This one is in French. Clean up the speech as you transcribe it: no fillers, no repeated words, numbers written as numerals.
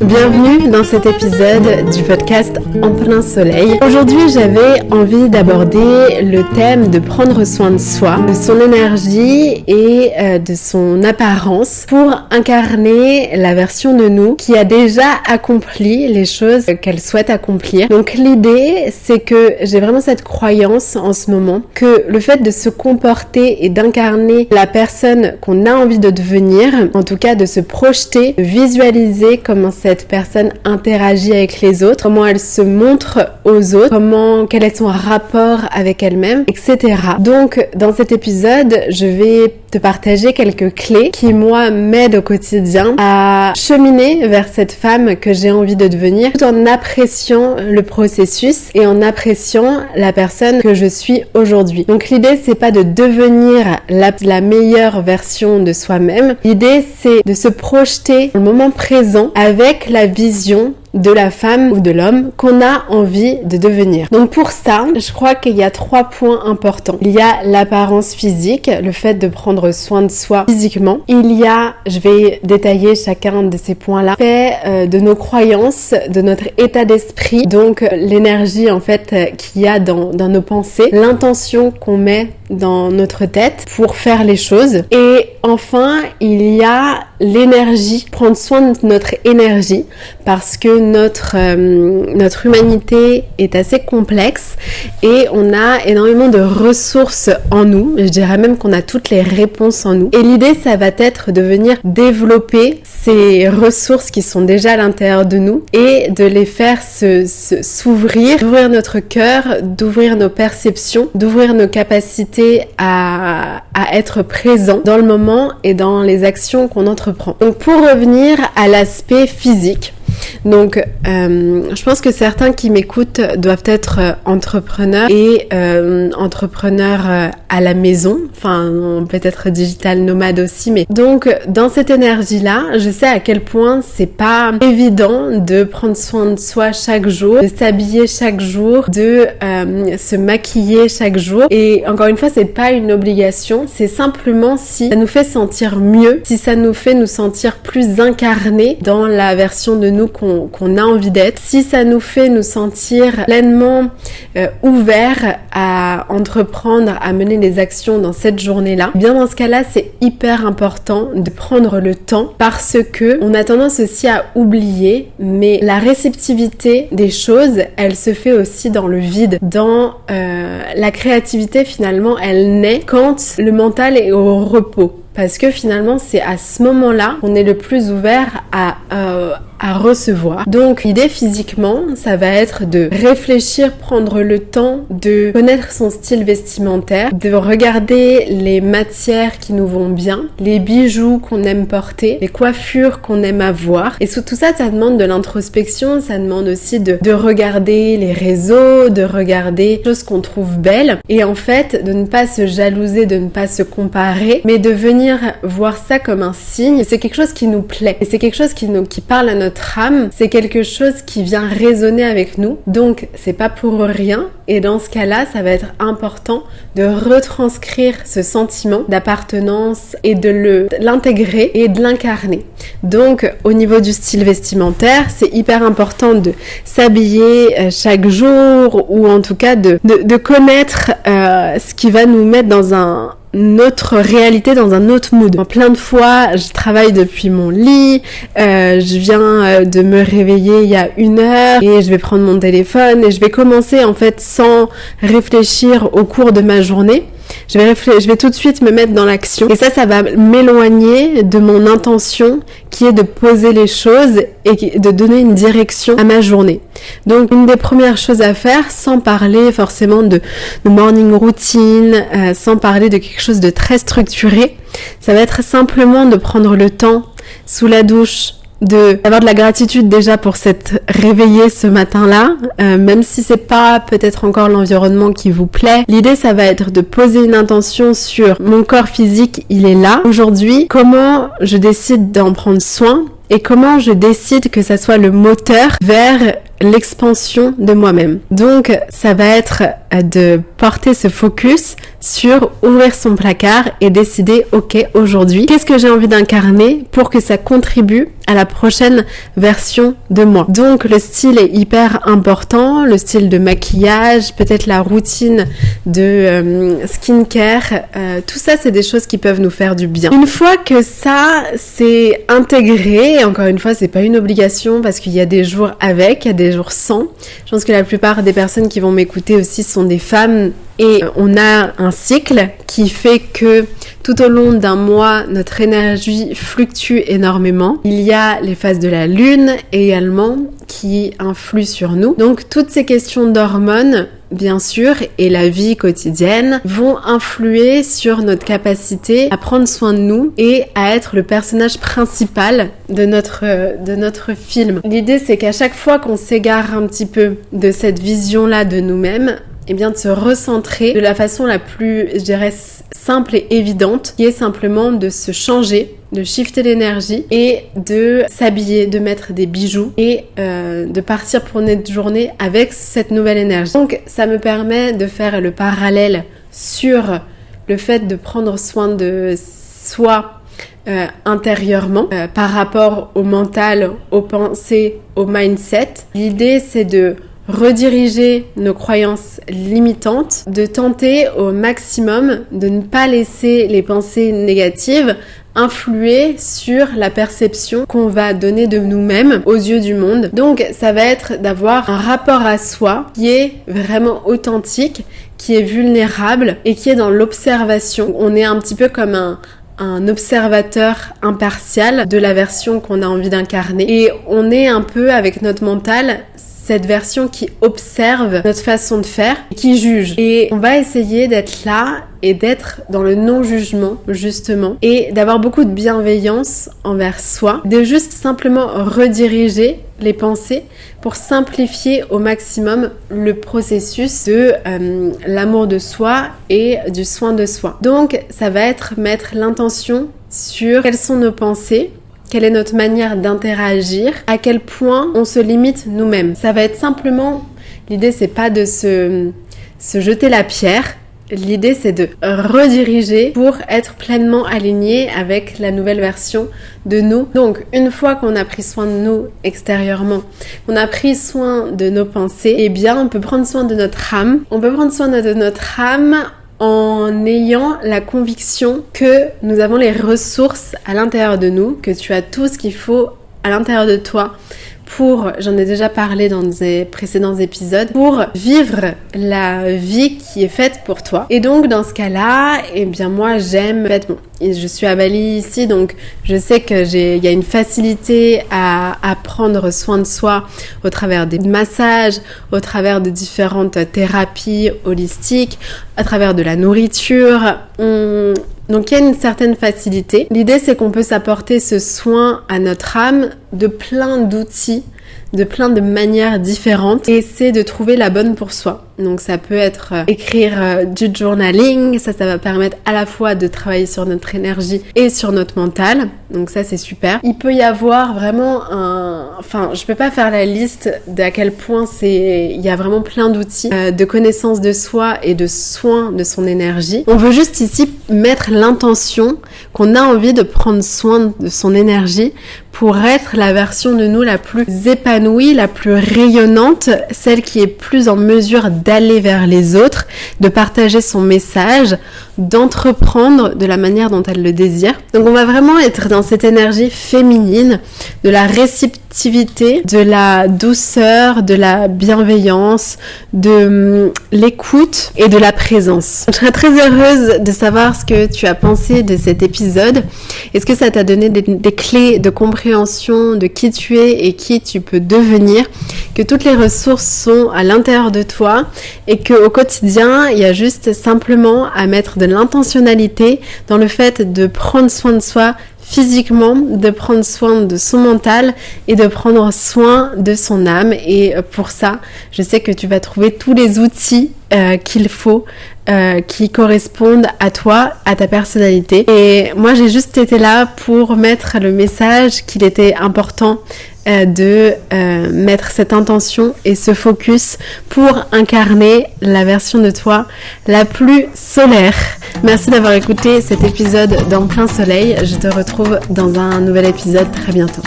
Bienvenue dans cet épisode du podcast En plein soleil. Aujourd'hui, j'avais envie d'aborder le thème de prendre soin de soi, de son énergie et de son apparence pour incarner la version de nous qui a déjà accompli les choses qu'elle souhaite accomplir. Donc l'idée, c'est que j'ai vraiment cette croyance en ce moment que le fait de se comporter et d'incarner la personne qu'on a envie de devenir, en tout cas de se projeter, de visualiser comment cette personne interagit avec les autres, comment elle se montre aux autres, quel est son rapport avec elle-même, etc. Donc, dans cet épisode, je vais te partager quelques clés qui, moi, m'aident au quotidien à cheminer vers cette femme que j'ai envie de devenir, tout en appréciant le processus et en appréciant la personne que je suis aujourd'hui. Donc, l'idée, c'est pas de devenir la meilleure version de soi-même. L'idée, c'est de se projeter dans le moment présent avec la vision de la femme ou de l'homme qu'on a envie de devenir. Donc pour ça, je crois qu'il y a 3 points importants. Il y a l'apparence physique, le fait de prendre soin de soi physiquement. Il y a, je vais détailler chacun de ces points-là, fait de nos croyances, de notre état d'esprit, donc l'énergie en fait qu'il y a dans nos pensées, l'intention qu'on met dans notre tête pour faire les choses. Et enfin, il y a l'énergie, prendre soin de notre énergie parce que notre humanité est assez complexe et on a énormément de ressources en nous. Je dirais même qu'on a toutes les réponses en nous. Et l'idée, ça va être de venir développer ces ressources qui sont déjà à l'intérieur de nous et de les faire s'ouvrir, d'ouvrir notre cœur, d'ouvrir nos perceptions, d'ouvrir nos capacités à être présent dans le moment et dans les actions qu'on entreprend. Donc pour revenir à l'aspect physique, donc je pense que certains qui m'écoutent doivent être entrepreneurs et entrepreneurs à la maison, enfin peut-être digital nomade aussi, mais donc dans cette énergie-là, je sais à quel point c'est pas évident de prendre soin de soi chaque jour, de s'habiller chaque jour, de se maquiller chaque jour. Et encore une fois, c'est pas une obligation, c'est simplement si ça nous fait sentir mieux, si ça nous fait nous sentir plus incarnés dans la version de nous qu'on a envie d'être, si ça nous fait nous sentir pleinement ouverts à entreprendre, à mener des actions dans cette journée-là, bien dans ce cas-là, c'est hyper important de prendre le temps parce que on a tendance aussi à oublier, mais la réceptivité des choses, elle se fait aussi dans le vide, dans la créativité finalement, elle naît quand le mental est au repos. Parce que finalement, c'est à ce moment-là qu'on est le plus ouvert à recevoir. Donc, l'idée physiquement, ça va être de réfléchir, prendre le temps de connaître son style vestimentaire, de regarder les matières qui nous vont bien, les bijoux qu'on aime porter, les coiffures qu'on aime avoir. Et tout ça, ça demande de l'introspection, ça demande aussi de regarder les réseaux, de regarder les choses qu'on trouve belles. Et en fait, de ne pas se jalouser, de ne pas se comparer, mais de venir voir ça comme un signe. C'est quelque chose qui nous plaît. Et c'est quelque chose qui parle à notre âme. C'est quelque chose qui vient résonner avec nous. Donc, c'est pas pour rien. Et dans ce cas-là, ça va être important de retranscrire ce sentiment d'appartenance et de l'intégrer et de l'incarner. Donc, au niveau du style vestimentaire, c'est hyper important de s'habiller chaque jour ou en tout cas de connaître ce qui va nous mettre dans notre réalité, dans un autre mood. Plein de fois, je travaille depuis mon lit, je viens de me réveiller il y a 1 heure et je vais prendre mon téléphone et je vais commencer en fait sans réfléchir au cours de ma journée. Je vais tout de suite me mettre dans l'action et ça va m'éloigner de mon intention qui est de poser les choses et de donner une direction à ma journée. Donc une des premières choses à faire, sans parler forcément de morning routine, sans parler de quelque chose de très structuré, ça va être simplement de prendre le temps sous la douche, d'avoir de la gratitude déjà pour s'être réveillé ce matin-là, même si c'est pas peut-être encore l'environnement qui vous plaît. L'idée, ça va être de poser une intention sur mon corps physique, il est là. Aujourd'hui, comment je décide d'en prendre soin et comment je décide que ça soit le moteur vers l'expansion de moi-même. Donc ça va être de porter ce focus sur ouvrir son placard et décider, ok, aujourd'hui, qu'est-ce que j'ai envie d'incarner pour que ça contribue à la prochaine version de moi. Donc le style est hyper important, le style de maquillage, peut-être la routine de skincare, tout ça c'est des choses qui peuvent nous faire du bien. Une fois que ça c'est intégré, et encore une fois c'est pas une obligation parce qu'il y a des jours avec, il y a des jours sans. Je pense que la plupart des personnes qui vont m'écouter aussi sont des femmes et on a un cycle qui fait que tout au long d'un mois, notre énergie fluctue énormément. Il y a les phases de la lune également qui influent sur nous. Donc toutes ces questions d'hormones, bien sûr, et la vie quotidienne vont influer sur notre capacité à prendre soin de nous et à être le personnage principal de notre film. L'idée, c'est qu'à chaque fois qu'on s'égare un petit peu de cette vision-là de nous-mêmes, et bien de se recentrer de la façon la plus, je dirais, simple et évidente, qui est simplement de se changer, de shifter l'énergie et de s'habiller, de mettre des bijoux et de partir pour notre journée avec cette nouvelle énergie. Donc ça me permet de faire le parallèle sur le fait de prendre soin de soi intérieurement par rapport au mental, aux pensées, au mindset. L'idée c'est de rediriger nos croyances limitantes, de tenter au maximum de ne pas laisser les pensées négatives influer sur la perception qu'on va donner de nous-mêmes aux yeux du monde. Donc ça va être d'avoir un rapport à soi qui est vraiment authentique, qui est vulnérable et qui est dans l'observation. On est un petit peu comme un observateur impartial de la version qu'on a envie d'incarner. Et on est un peu avec notre mental cette version qui observe notre façon de faire, qui juge. Et on va essayer d'être là et d'être dans le non-jugement, justement, et d'avoir beaucoup de bienveillance envers soi, de juste simplement rediriger les pensées pour simplifier au maximum le processus de l'amour de soi et du soin de soi. Donc, ça va être mettre l'intention sur quelles sont nos pensées, quelle est notre manière d'interagir, à quel point on se limite nous-mêmes. Ça va être simplement, l'idée c'est pas de se jeter la pierre, l'idée c'est de rediriger pour être pleinement aligné avec la nouvelle version de nous. Donc une fois qu'on a pris soin de nous extérieurement, qu'on a pris soin de nos pensées, eh bien on peut prendre soin de notre âme. On peut prendre soin de notre âme en ayant la conviction que nous avons les ressources à l'intérieur de nous, que tu as tout ce qu'il faut à l'intérieur de toi pour, j'en ai déjà parlé dans des précédents épisodes, pour vivre la vie qui est faite pour toi. Et donc dans ce cas-là, eh bien moi j'aime, je suis à Bali ici, donc je sais que il y a une facilité à prendre soin de soi au travers des massages, au travers de différentes thérapies holistiques, à travers de la nourriture. Donc il y a une certaine facilité. L'idée c'est qu'on peut s'apporter ce soin à notre âme de plein d'outils, de plein de manières différentes et c'est de trouver la bonne pour soi. Donc ça peut être écrire du journaling, ça va permettre à la fois de travailler sur notre énergie et sur notre mental. Donc ça c'est super. Il peut y avoir vraiment je peux pas faire la liste d'à quel point il y a vraiment plein d'outils de connaissance de soi et de soin de son énergie. On veut juste ici mettre l'intention qu'on a envie de prendre soin de son énergie pour être la version de nous la plus épanouie, la plus rayonnante, celle qui est plus en mesure d'aller vers les autres, de partager son message, d'entreprendre de la manière dont elle le désire. Donc on va vraiment être dans cette énergie féminine, de la réceptivité, de la douceur, de la bienveillance, de l'écoute et de la présence. Je serais très heureuse de savoir ce que tu as pensé de cet épisode. Est-ce que ça t'a donné des clés de compréhension de qui tu es et qui tu peux devenir, que toutes les ressources sont à l'intérieur de toi et qu'au quotidien, il y a juste simplement à mettre de l'intentionnalité dans le fait de prendre soin de soi physiquement, de prendre soin de son mental et de prendre soin de son âme. Et pour ça, je sais que tu vas trouver tous les outils qu'il faut qui correspondent à toi, à ta personnalité. Et moi j'ai juste été là pour mettre le message qu'il était important de mettre cette intention et ce focus pour incarner la version de toi la plus solaire. Merci d'avoir écouté cet épisode d'En plein soleil. Je te retrouve dans un nouvel épisode très bientôt.